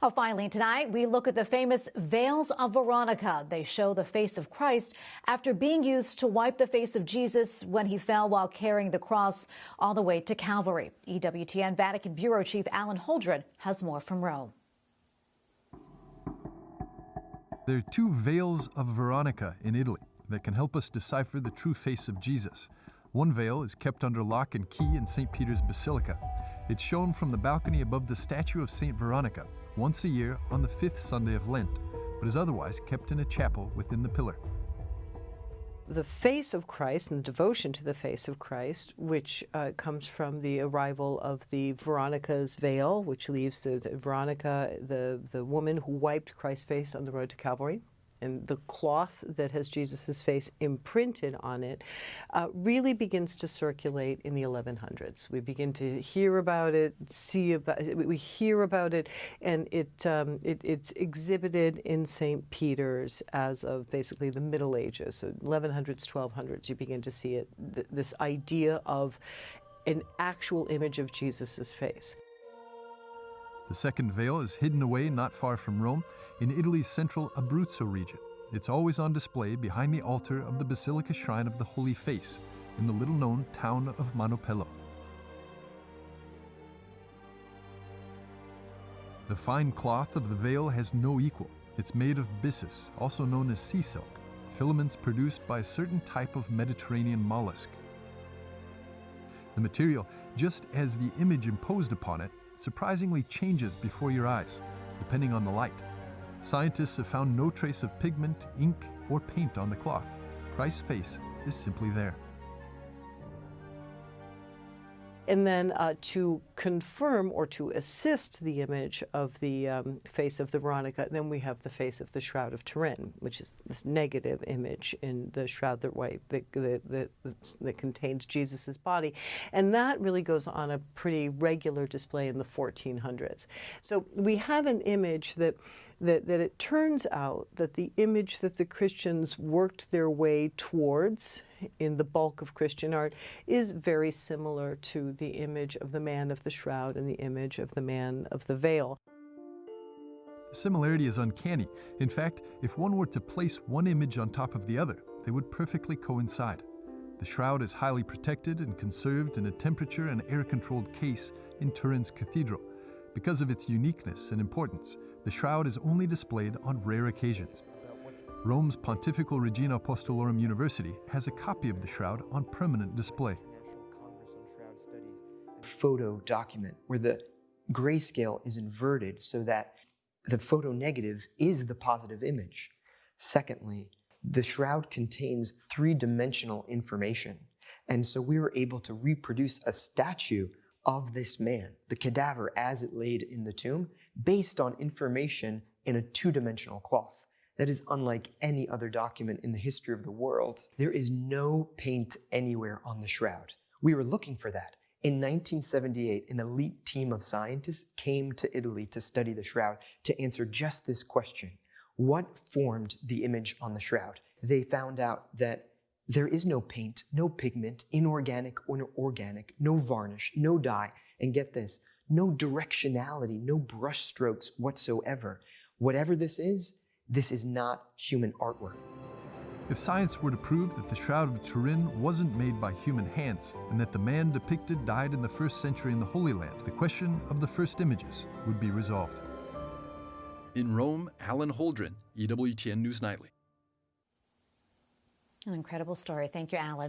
Oh, finally, tonight we look at the famous veils of Veronica. They show the face of Christ after being used to wipe the face of Jesus when he fell while carrying the cross all the way to Calvary. EWTN Vatican Bureau Chief Alan Holdren has more from Rome. There are two veils of Veronica in Italy that can help us decipher the true face of Jesus. One veil is kept under lock and key in St. Peter's Basilica. It's shown from the balcony above the statue of St. Veronica once a year on the 5th Sunday of Lent, but is otherwise kept in a chapel within the pillar. The face of Christ and the devotion to the face of Christ, which comes from the arrival of the Veronica's veil, which leaves the Veronica, the woman who wiped Christ's face on the road to Calvary, and the cloth that has Jesus' face imprinted on it, really begins to circulate in the 1100s. We begin to hear about it, we hear about it, and it's exhibited in St. Peter's as of basically the Middle Ages, so 1100s, 1200s. You begin to see it, this idea of an actual image of Jesus' face. The second veil is hidden away not far from Rome in Italy's central Abruzzo region. It's always on display behind the altar of the Basilica Shrine of the Holy Face in the little-known town of Manopello. The fine cloth of the veil has no equal. It's made of byssus, also known as sea silk, filaments produced by a certain type of Mediterranean mollusk. The material, just as the image imposed upon it, surprisingly changes before your eyes, depending on the light. Scientists have found no trace of pigment, ink, or paint on the cloth. Christ's face is simply there. And then to confirm or to assist the image of the face of the Veronica, then we have the face of the Shroud of Turin, which is this negative image in the shroud that contains Jesus' body. And that really goes on a pretty regular display in the 1400s. So we have an image that it turns out that the image that the Christians worked their way towards in the bulk of Christian art is very similar to the image of the man of the shroud and the image of the man of the veil. The similarity is uncanny. In fact, if one were to place one image on top of the other, they would perfectly coincide. The shroud is highly protected and conserved in a temperature and air-controlled case in Turin's cathedral. Because of its uniqueness and importance, the shroud is only displayed on rare occasions. Rome's Pontifical Regina Apostolorum University has a copy of the shroud on permanent display. Photo document where the grayscale is inverted so that the photo negative is the positive image. Secondly, the shroud contains three-dimensional information, and so we were able to reproduce a statue of this man, the cadaver as it laid in the tomb, based on information in a two-dimensional cloth. That is unlike any other document in the history of the world. There is no paint anywhere on the shroud. We were looking for that. In 1978, an elite team of scientists came to Italy to study the shroud to answer just this question. What formed the image on the shroud? They found out that there is no paint, no pigment, inorganic or organic, no varnish, no dye, and get this, no directionality, no brush strokes whatsoever. Whatever this is not human artwork. If science were to prove that the Shroud of Turin wasn't made by human hands and that the man depicted died in the 1st century in the Holy Land, the question of the first images would be resolved. In Rome, Alan Holdren, EWTN News Nightly. An incredible story. Thank you, Alan.